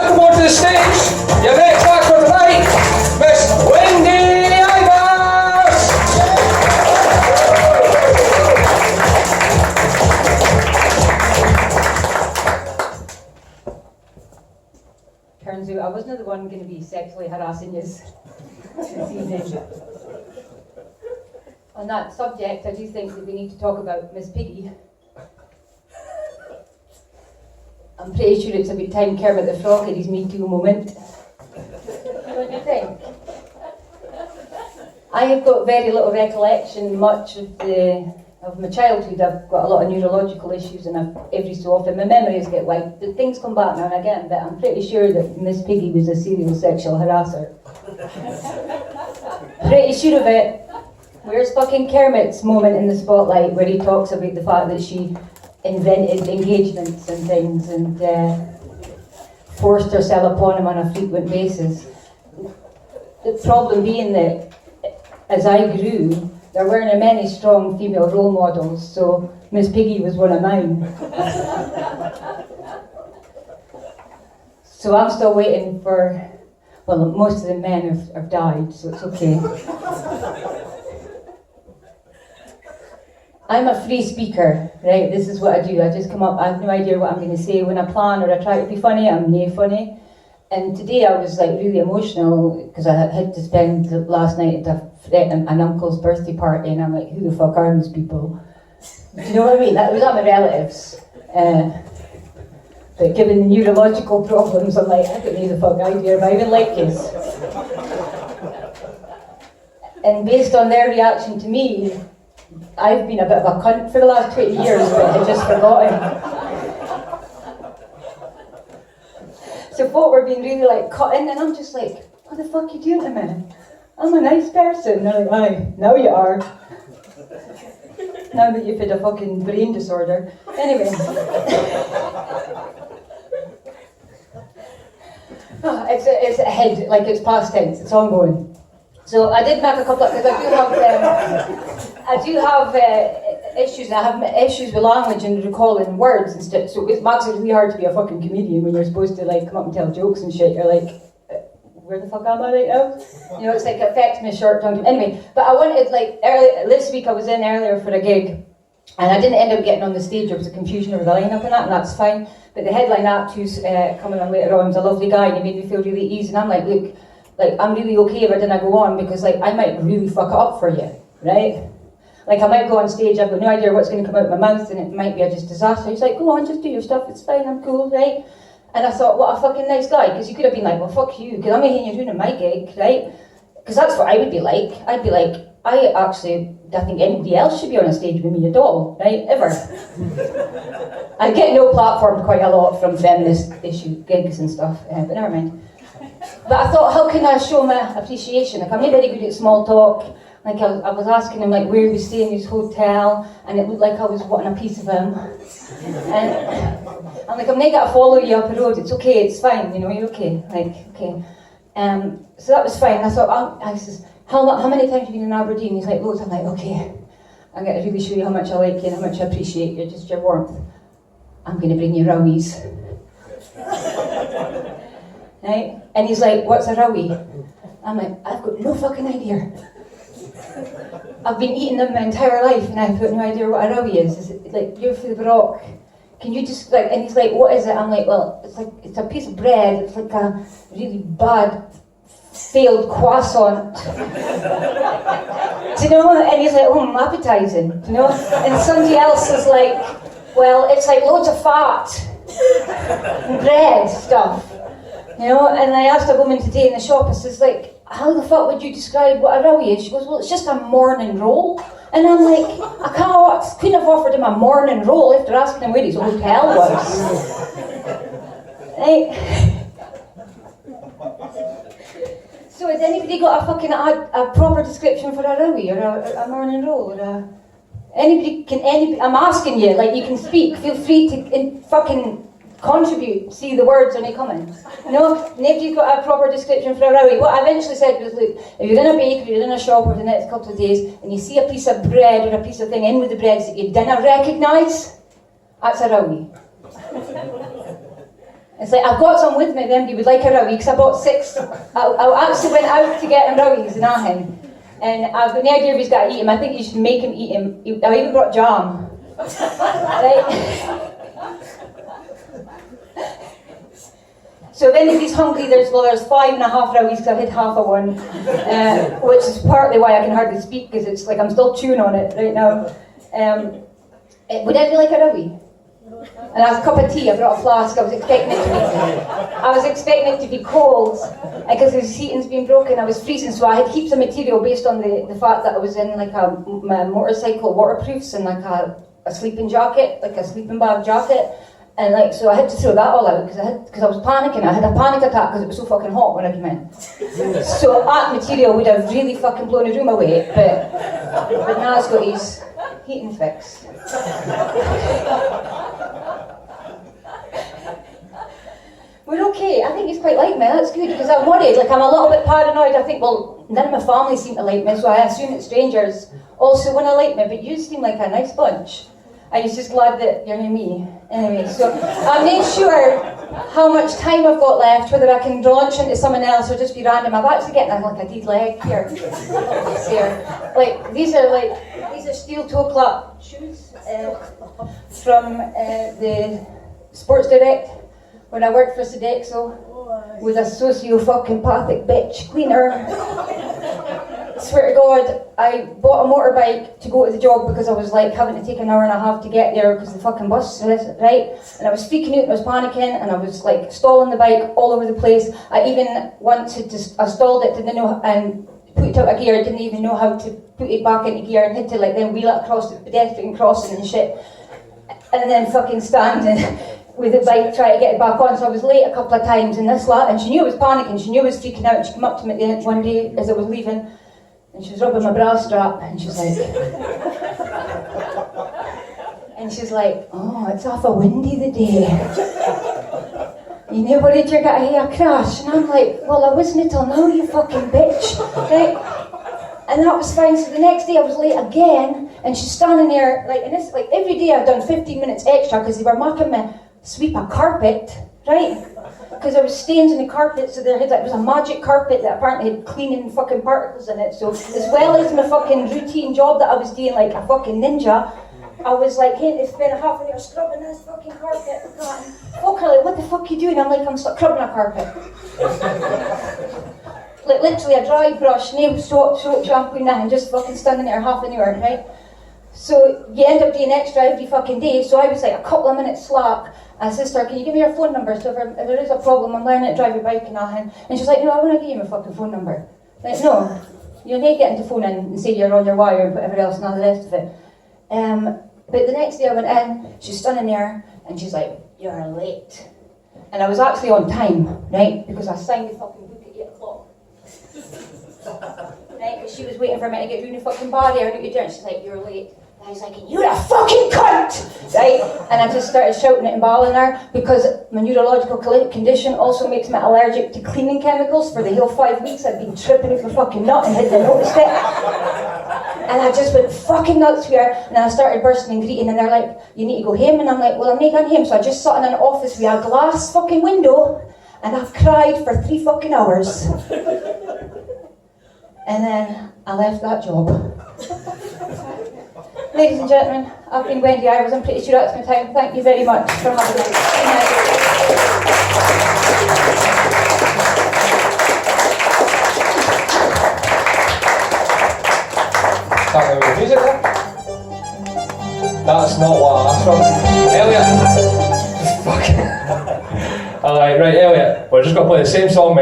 welcome onto the stage your next act for tonight, Miss Turns out I wasn't the one going to be sexually harassing you this evening. On that subject, I do think that we need to talk about Miss Piggy. I'm pretty sure it's about time Kermit the Frog had his Me Too moment. What do you think? I have got very little recollection much of my childhood. I've got a lot of neurological issues, and every so often my memories get wiped. But things come back now and again, but I'm pretty sure that Miss Piggy was a serial sexual harasser. Pretty sure of it. Where's fucking Kermit's moment in the spotlight where he talks about the fact that she invented engagements and things and forced herself upon him on a frequent basis? The problem being that as I grew, there weren't many strong female role models, so Miss Piggy was one of mine. So I'm still waiting for, well, most of the men have died, so it's okay. I'm a free speaker, right? This is what I do. I just come up, I have no idea what I'm going to say. When I plan or I try to be funny, I'm nae funny. And today I was like really emotional because I had to spend the last night at an uncle's birthday party, and I'm like, who the fuck are these people? Do you know what I mean? That was not my relatives. But given the neurological problems, I'm like, I don't know the fuck idea if I even like this. And based on their reaction to me, I've been a bit of a cunt for the last 20 years, but I've just forgotten. So folk were being really like cut in, and I'm just like, what the fuck are you doing to me? I'm a nice person. And they're like, aye, now you are. Now that you've had a fucking brain disorder. Anyway. It's ahead, like it's past tense, it's ongoing. So I did make a couple of, because I do have issues. I have issues with language and recalling words and stuff. So it makes it really hard to be a fucking comedian when you're supposed to like come up and tell jokes and shit. You're like, where the fuck am I right now? You know, it's like it affects me short term. Anyway, but I wanted like this week I was in earlier for a gig, and I didn't end up getting on the stage. There was a confusion over the lineup and that, and that's fine. But the headline act who's coming on later on was a lovely guy, and he made me feel really easy. And I'm like, look, like I'm really okay if I didn't go on, because like I might really fuck it up for you, right? Like I might go on stage, I've got no idea what's going to come out of my mouth, and it might be a just disaster. He's like, go on, just do your stuff, it's fine, I'm cool, right? And I thought, what a fucking nice guy, because you could have been like, well, fuck you, because I'm making you doing my gig, right? Because that's what I would be like. I'd be like, I think anybody else should be on a stage with me at all, right? Ever. I get no platformed quite a lot from feminist issue gigs and stuff, but never mind. But I thought, how can I show my appreciation? Like, I'm not very good at small talk. Like, I was asking him, like, where he was staying in his hotel, and it looked like I was wanting a piece of him. And I'm like, I'm not going to follow you up the road. It's okay, it's fine, you know, you're okay. Like, okay. So that was fine. I thought, I says, how many times have you been in Aberdeen? He's like, loads. I'm like, okay. I'm going to really show you how much I like you and how much I appreciate you, just your warmth. I'm going to bring you Rowies. Right? And he's like, what's a Rowie? I'm like, I've got no fucking idea. I've been eating them my entire life and I've got no idea what a Rowie is. Is it like, you're for the rock? Can you just like, and he's like, what is it? I'm like, well, it's a piece of bread. It's like a really bad, failed croissant. Do you know? And he's like, oh, appetizing. Do you know? And somebody else is like, well, it's like loads of fat and bread stuff. You know, and I asked a woman today in the shop, I says, like, how the fuck would you describe what a Rowie is? She goes, well, it's just a morning roll. And I'm like, I couldn't have offered him a morning roll after asking him where his hotel was. Right? So has anybody got a proper description for a Rowie or a morning roll or anybody, I'm asking you, like you can speak, feel free to fucking contribute, see the words when they come in. No, nobody's got a proper description for a Rowie. What I eventually said was, look, if you're in a bakery, you're in a shop over the next couple of days, and you see a piece of bread or a piece of thing in with the breads that you didn't recognise, that's a Rowie. It's like, I've got some with me, if anybody would like a Rowie, because I bought 6. I actually went out to get him Rowies in Aachen. And I've got no idea if he's got to eat him. I think you should make him eat him. I even brought jam. Right? So if anybody's hungry, there's 5.5 Rowies because I've had half of one, which is partly why I can hardly speak because it's like I'm still chewing on it right now. Would anybody like a Rowie? And I have a cup of tea. I brought a flask. I was expecting it to be cold because the heating's been broken. I was freezing, so I had heaps of material based on the fact that I was in like my motorcycle waterproofs and like a sleeping jacket, like a sleeping bag jacket. And like, so I had to throw that all out because I was panicking. I had a panic attack because it was so fucking hot when I came in. So that material would have really fucking blown the room away, but now it's got his heating fix. We're okay. I think he's quite like me. That's good because I'm worried. Like I'm a little bit paranoid. I think, well, none of my family seem to like me, so I assume it's strangers also want to like me. But you seem like a nice bunch. I was just glad that you're near me. Anyway, so I made sure how much time I've got left, whether I can launch into someone else or just be random. I'm actually getting like a dead leg here. Here. Like these are steel toe clap shoes from the Sports Direct when I worked for Sodexo with a socio-fucking-pathic bitch cleaner. Swear to God, I bought a motorbike to go to the job because I was like having to take an hour and a half to get there because the fucking bus is right. And I was freaking out, I was panicking, and I was like stalling the bike all over the place. I even once I stalled it, didn't know, and put it out of gear, didn't even know how to put it back into gear, and had to like then wheel it across the pedestrian crossing and shit, and then fucking standing with the bike trying to get it back on. So I was late a couple of times, and and she knew I was panicking, she knew I was freaking out, and she came up to me at the end one day as I was leaving, and she was rubbing my bra strap, and she's like, oh, it's awful windy the day. You know, worried you're going to hear a crash? And I'm like, well, I wasn't till now, you fucking bitch. Right? And that was fine. So the next day I was late again, and she's standing there, like, and this, like, every day I've done 15 minutes extra because they were making me sweep a carpet, right? Because there was stains in the carpet, so there was a magic carpet that apparently had cleaning fucking particles in it. So as well as my fucking routine job that I was doing like a fucking ninja, I was like, hey, they spent half an hour scrubbing this fucking carpet. And folk are like, what the fuck are you doing? I'm like, I'm scrubbing a carpet. Like literally a dry brush, nail, soap, shampoo, nothing, just fucking standing there half an hour, right? So you end up doing extra every fucking day. So I was like a couple of minutes slack. I said, sister, can you give me your phone number? So if there is a problem, I'm learning to drive a bike and all. And she's like, no, I want to give you my fucking phone number. Like, no, you're not getting to phone in and say you're on your wire and whatever else and all the rest of it. But the next day I went in, she's standing there and she's like, you're late. And I was actually on time, right? Because I signed the fucking book at 8 o'clock. Right? Because she was waiting for me to get through the fucking barrier and she's like, you're late. And I was like, you're a fucking cunt! Right? And I just started shouting it and bawling her because my neurological condition also makes me allergic to cleaning chemicals. For the whole 5 weeks I'd been tripping over fucking nut and hadn't noticed it. And I just went fucking nuts with her, and then I started bursting and greeting, and they're like, you need to go home, and I'm like, well, I'm not going home. So I just sat in an office with a glass fucking window, and I've cried for 3 fucking hours. And then I left that job. Ladies and gentlemen, I've been Wendy Ivers. I'm pretty sure that's my time. Thank you very much for having me. Start with the music then? That's not what I asked for. Elliot! Fucking. Alright, right, Elliot. We're just going to play the same song, mate.